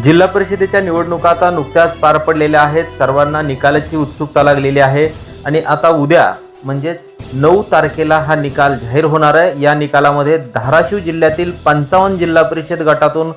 जिल्हा परिषदेच्या निवडणुका आता नुकत्याच पार पडलेल्या आहेत. सर्वांना निकालाची उत्सुकता लागलेली आहे आणि आता उद्या म्हणजेच 9 तारखेला हा निकाल जाहीर होणार आहे. या निकालामध्ये धाराशिव जिल्ह्यातील 55 जिल्हा परिषद गटातून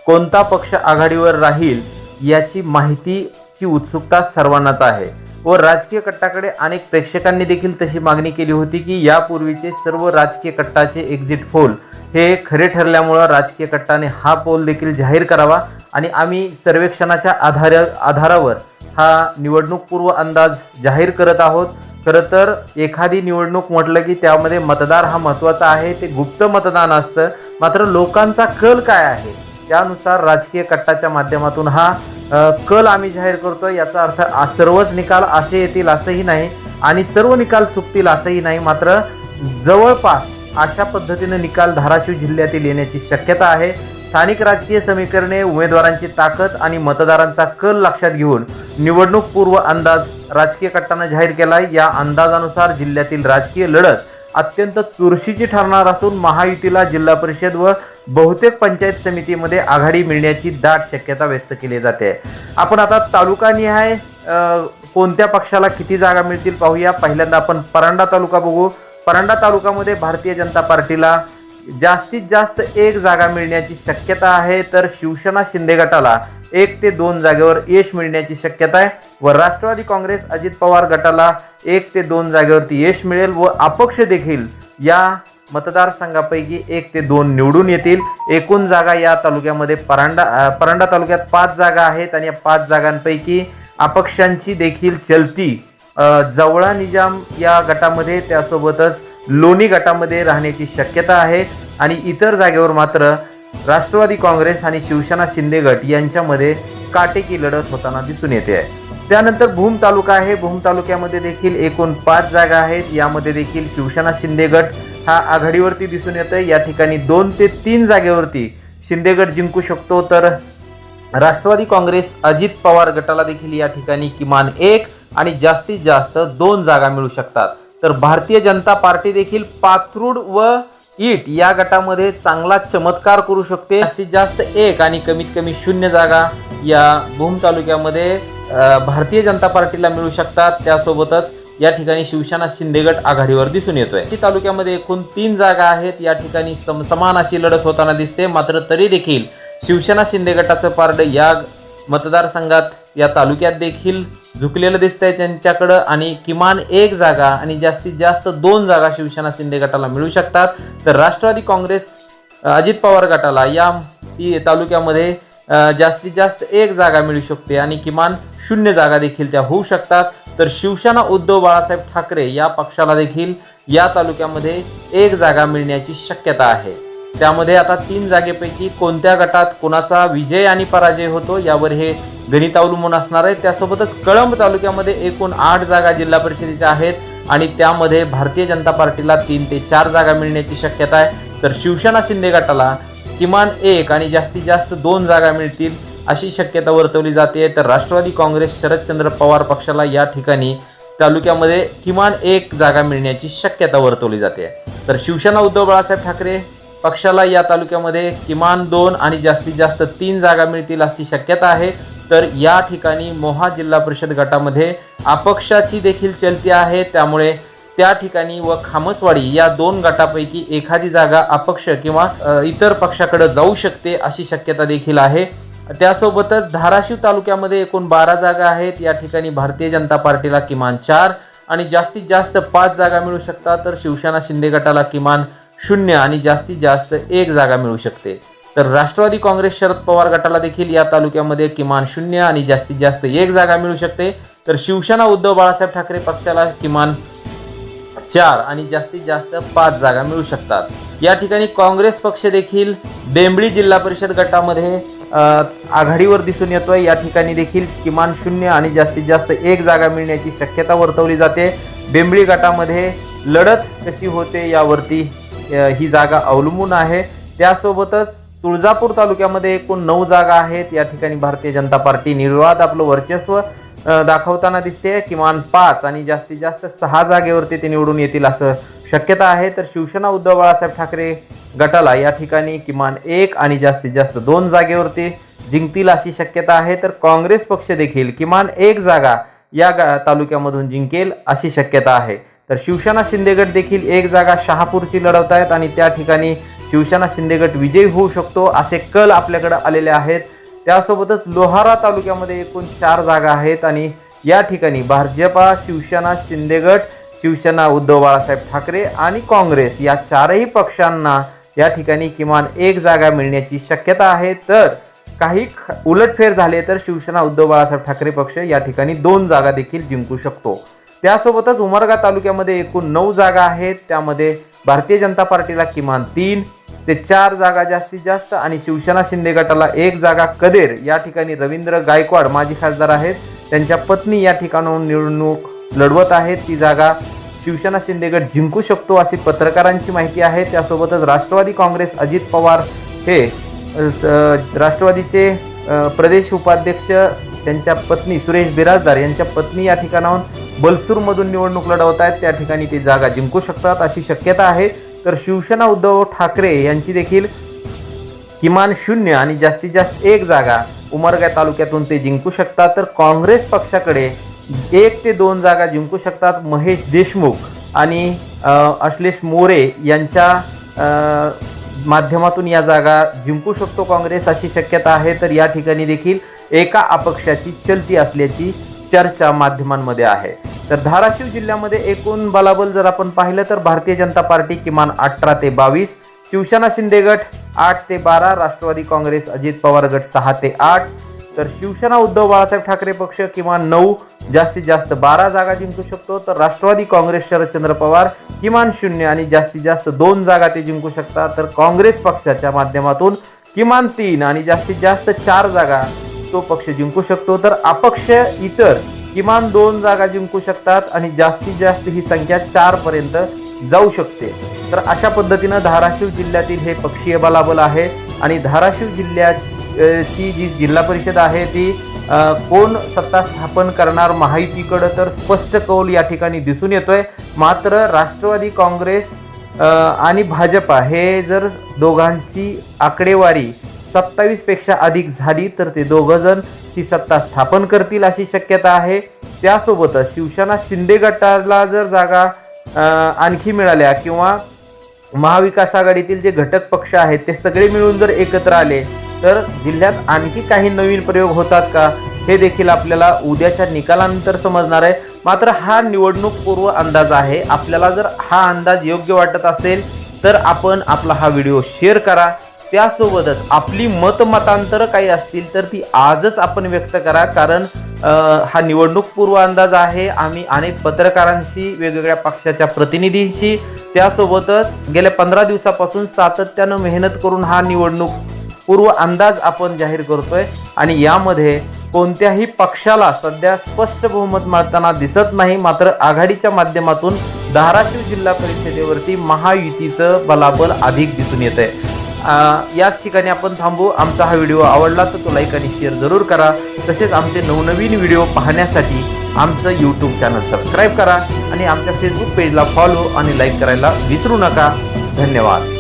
कोणता पक्ष आघाडीवर राहील याची माहितीची उत्सुकता सर्वांनाच आहे व राजकीय कट्टाकडे अनेक प्रेक्षकांनी देखील तशी मागणी केली होती की यापूर्वीचे सर्व राजकीय कट्टाचे एक्झिट पोल हे खरे ठरल्यामुळे राजकीय कट्टाने हा पोल देखील जाहीर करावा आणि आम्ही सर्वेक्षणाच्या आधारावर हा निवडणूक पूर्व अंदाज जाहीर करत आहोत. खरं तर एखादी निवडणूक म्हटलं की त्यामध्ये मतदार हा महत्त्वाचा आहे, ते गुप्त मतदान असतं. मात्र लोकांचा कल काय आहे त्यानुसार राजकीय कट्टाच्या माध्यमातून हा कल आम्ही जाहीर करतो. याचा अर्थ सर्वच निकाल असे येतील असंही नाही आणि सर्व निकाल चुकतील असंही नाही. मात्र जवळपास अशा पद्धतीने निकाल धाराशिव जिल्ह्यातील येण्याची शक्यता आहे. स्थानिक राजकीय समीकरणे, उमेदवारांची ताकद आणि मतदारांचा कल लक्षात घेऊन निवडणूक पूर्व अंदाज राजकीय कट्टाने जाहीर केलाय. या अंदाजानुसार जिल्ह्यातील राजकीय लढत अत्यंत चुरशीची ठरणार असून महायुतीला जिल्हा परिषद व बहुतेक पंचायत समितीमध्ये आघाडी मिळण्याची दाट शक्यता व्यक्त केली जाते. आपण आता तालुकानिहाय कोणत्या पक्षाला किती जागा मिळतील पाहूया. पहिल्यांदा आपण परांडा तालुका बघू. परांडा तालुक्यामध्ये भारतीय जनता पार्टीला जास्तीत जास्त 1 जागा मिळण्याची शक्यता आहे, तर शिवसेना शिंदे गटाला 1 ते 2 जागेवर यश मिळण्याची शक्यता आहे व राष्ट्रवादी काँग्रेस अजित पवार गटाला 1 ते 2 जागेवरती यश मिळेल व अपक्ष देखील या मतदारसंघापैकी 1 ते 2 निवडून येतील. एकूण जागा या तालुक्यामध्ये परांडा तालुक्यात 5 जागा आहेत आणि या 5 जागांपैकी अपक्षांची देखील चलती जवळा निजाम या गटामध्ये, त्यासोबतच लोणी गटामध्ये राहण्याची शक्यता आहे आणि इतर जागेवर मात्र राष्ट्रवादी काँग्रेस आणि शिवसेना शिंदे गट यांच्यामध्ये काटेकी लढत होताना दिसून येते आहे. त्यानंतर भूम तालुका आहे. भूम तालुक्यामध्ये देखील एकूण 5 जागा आहेत. यामध्ये देखील शिवसेना शिंदे गट हा आघाडीवरती दिसून येतोय. या ठिकाणी 2 ते 3 जागेवरती शिंदे गट जिंकू शकतो, तर राष्ट्रवादी काँग्रेस अजित पवार गटाला देखील या ठिकाणी किमान 1 आणि जास्तीत जास्त 2 जागा मिळू शकतात. तर भारतीय जनता पार्टी देखील पाथरूड व ईट या गटामध्ये चांगला चमत्कार करू शकते. जास्तीत जास्त 1 आणि कमीत कमी 0 जागा या भूम तालुक्यामध्ये भारतीय जनता पार्टीला मिळू शकतात. त्यासोबतच या ठिकाणी शिवसेना शिंदे गट आघाडीवर दिसून येतोय. तालुक्यामध्ये एकूण 3 जागा आहेत. या ठिकाणी समान अशी लढत होताना दिसते. मात्र तरी देखील शिवसेना शिंदे गटाचं पारड या मतदारसंघात या तालुक्यात देखील झुकलेलं दिसतंय त्यांच्याकडं आणि किमान 1 जागा आणि जास्तीत जास्त 2 जागा शिवसेना शिंदे गटाला मिळू शकतात. तर राष्ट्रवादी काँग्रेस अजित पवार गटाला या तालुक्यामध्ये जास्तीत जास्त 1 जागा मिळू शकते आणि किमान 0 जागा देखील त्या होऊ शकतात. तर शिवसेना उद्धव बाळासाहेब ठाकरे या पक्षाला देखील या तालुक्यामध्ये 1 जागा मिळण्याची शक्यता आहे. त्यामध्ये आता 3 जागेपैकी कोणत्या गटात कोणाचा विजय आणि पराजय होतो यावर हे गणित अवलंबून असणार आहे. त्यासोबतच कळंब तालुक्यामध्ये एकूण 8 जागा जिल्हा परिषदेच्या आहेत आणि त्यामध्ये भारतीय जनता पार्टीला 3 ते 4 जागा मिळण्याची शक्यता आहे. तर शिवसेना शिंदे गटाला किमान 1 आणि जास्तीत जास्त 2 जागा मिळतील अशी शक्यता वर्तवली जाते. तर राष्ट्रवादी काँग्रेस शरदचंद्र पवार पक्षाला या ठिकाणी तालुक्यामध्ये किमान 1 जागा मिळण्याची शक्यता वर्तवली जाते. तर शिवसेना उद्धव बाळासाहेब ठाकरे पक्षाला या तालुक्यामध्ये किमान 2 आणि जास्तीत जास्त 3 जागा मिळतील अशी शक्यता आहे. तर या ठिकाणी मोहा जिल्हा परिषद गटामध्ये अपक्षाची देखील चलती आहे, त्यामुळे त्या ठिकाणी व खामसवाडी या 2 गटापैकी एखादी जागा अपक्ष किंवा इतर पक्षाकडे जाऊ शकते अशी शक्यता देखील आहे. त्यासोबतच धाराशिव तालुक्यामध्ये एकूण 12 जागा आहेत. या ठिकाणी भारतीय जनता पार्टीला किमान 4 आणि जास्तीत जास्त 5 जागा मिळू शकतात. तर शिवसेना शिंदे गटाला किमान 0 आणि जास्तीत जास्त 1 जागा मिळू शकते. तर राष्ट्रवादी काँग्रेस शरद पवार गटाला देखील या तालुक्यामध्ये किमान 0 आणि जास्तीत जास्त 1 जागा मिळू शकते. तर शिवसेना उद्धव बाळासाहेब ठाकरे पक्षाला किमान 4 आणि जास्तीत जास्त 5 जागा मिळू शकतात. या ठिकाणी काँग्रेस पक्ष देखील बेंबळी जिल्हा परिषद गटामध्ये आघाडीवर दिसून येतोय. या ठिकाणी देखील किमान 0 आणि जास्तीत जास्त 1 जागा मिळण्याची शक्यता वर्तवली जाते. बेंबळी गटामध्ये लढत कशी होते यावरती ही जागा अवलंबून आहे. त्यासोबतच तुळजापूर तालुक्यामध्ये एकूण 9 जागा आहेत. या ठिकाणी भारतीय जनता पार्टी निर्विवाद आपलं वर्चस्व दाखवताना दिसते. किमान 5 आणि जास्तीत जास्त 6 जागेवरती ते निवडून येतील असं शक्यता आहे, तर शिवसेना उद्धव बाळासाहेब ठाकरे गटाला या ठिकाणी किमान 1 आणि जास्तीत जास्त 2 जागेवरती जिंकतील अशी शक्यता आहे। तर काँग्रेस पक्ष देखील किमान 1 जागा या तालुक्यामधून जिंकेल अशी शक्यता आहे। तर शिवसेना शिंदे गट देखील 1 जागा शहापूरची लढवत आहेत आणि त्या ठिकाणी शिवसेना शिंदे गट विजयी होऊ शकतो असे कल आपल्याकडे आलेले आहेत। त्यासोबतच लोहारा तालुक्यामध्ये एकूण 4 जागा आहेत आणि या ठिकाणी भाजपा, शिवसेना शिंदे गट, शिवसेना उद्धव बाळासाहेब ठाकरे आणि काँग्रेस या 4ही पक्षांना या ठिकाणी किमान 1 जागा मिळण्याची शक्यता आहे। तर काही उलटफेर झाले तर शिवसेना उद्धव बाळासाहेब ठाकरे पक्ष या ठिकाणी 2 जागा देखील जिंकू शकतो। त्यासोबतच उमरगा तालुक्यामध्ये एकूण 9 जागा आहेत, त्यामध्ये भारतीय जनता पार्टीला किमान 3 ते 4 जागा जास्तीत जास्त आणि शिवसेना शिंदे गटाला 1 जागा कदेर या ठिकाणी रवींद्र गायकवाड माजी खासदार आहेत, त्यांच्या पत्नी या ठिकाणाहून निवडणूक लढवत आहेत, ती जागा शिवसेना शिंदे गट जिंकू शकतो अशी पत्रकारांची माहिती आहे। त्यासोबतच राष्ट्रवादी काँग्रेस अजित पवार हे राष्ट्रवादीचे प्रदेश उपाध्यक्ष त्यांच्या पत्नी सुरेश बिराजदार यांच्या पत्नी या ठिकाणाहून बलसूरमधून निवडणूक लढवत आहेत, त्या ठिकाणी ते जागा जिंकू शकतात अशी शक्यता आहे। तर शिवसेना उद्धव ठाकरे यांची देखील किमान 0 आणि जास्तीत जास्त 1 जागा उमरगा तालुक्यातून ते जिंकू शकतात। तर काँग्रेस पक्षाकडे 1 ते 2 जागा जिंकू शकतात। महेश देशमुख आणि अश्लेष मोरे यांच्या माध्यमातून या जागा जिंकू शकतो काँग्रेस अशी शक्यता आहे। तर या ठिकाणी देखील एका अपक्षाची चलती असल्याची चर्चा माध्यमांमध्ये आहे। तर धाराशिव जिल्ह्यामध्ये एकूण बलाबल जर आपण पाहिलं तर भारतीय जनता पार्टी किमान 18 ते 22, शिवसेना शिंदे गट 8 ते 12, राष्ट्रवादी काँग्रेस अजित पवार गट 6 ते 8, तर शिवसेना उद्धव बाळासाहेब ठाकरे पक्ष किमान 9 जास्तीत जास्त 12 जागा जिंकू शकतो। तर राष्ट्रवादी काँग्रेस शरदचंद्र पवार किमान 0 आणि जास्तीत जास्त 2 जागा ते जिंकू शकतात। तर काँग्रेस पक्षाच्या माध्यमातून किमान 3 आणि जास्तीत जास्त 4 जागा तो पक्ष जिंकू शकतो। तर अपक्ष इतर किमान 2 जागा जिंकू शकतात आणि जास्तीत जास्त ही संख्या 4 पर्यंत जाऊ शकते। तर अशा पद्धतीनं धाराशिव जिल्ह्यातील हे पक्षीय बलाबल आहे आणि धाराशिव जिल्ह्याची जी जिल्हा परिषद आहे ती कोण सत्ता स्थापन करणार महायुतीकडे, तर स्पष्ट कौल या ठिकाणी दिसून येतोय। मात्र राष्ट्रवादी काँग्रेस आणि भाजपा हे जर दोघांची आकडेवारी 27 पेक्षा अधिक झाली तर ते दोघंजण ही सत्ता स्थापन करतील अशी शक्यता आहे। त्यासोबतच शिवसेना शिंदे गटाला जर जागा आणखी मिळाल्या किंवा महाविकास आघाडीतील जे घटक पक्ष आहेत ते सगळे मिळून जर एकत्र आले तर जिल्ह्यात आणखी काही नवीन प्रयोग होतात का हे देखील आपल्याला उद्याच्या निकालानंतर समजणार आहे। मात्र हा निवडणूक पूर्व अंदाज आहे, आपल्याला जर हा अंदाज योग्य वाटत असेल तर आपण आपला हा व्हिडिओ शेअर करा। त्यासोबतच आपली मतांतर काही असतील तर ती आजच आपण व्यक्त करा, कारण हा निवडणूक पूर्व अंदाज आहे। आम्ही अनेक पत्रकारांशी, वेगवेगळ्या पक्षाच्या प्रतिनिधींशी, त्यासोबतच गेल्या 15 दिवसापासून सातत्यानं मेहनत करून हा निवडणूक पूर्व अंदाज आपण जाहीर करतोय आणि यामध्ये कोणत्याही पक्षाला सध्या स्पष्ट बहुमत मिळताना दिसत नाही। मात्र आघाडीच्या माध्यमातून धाराशिव जिल्हा परिषदेवरती महायुतीचं बलाबल अधिक दिसून येत आहे। याच ठिकाणी आपण थांबू। आमचा हा व्हिडिओ आवडला तर तो लाईक आणि शेअर जरूर करा। तसेच आमचे नवनवीन व्हिडिओ पाहण्यासाठी आमचं यूट्यूब चॅनल सबस्क्राईब करा आणि आमच्या फेसबुक पेजला फॉलो आणि लाईक करायला विसरू नका। धन्यवाद।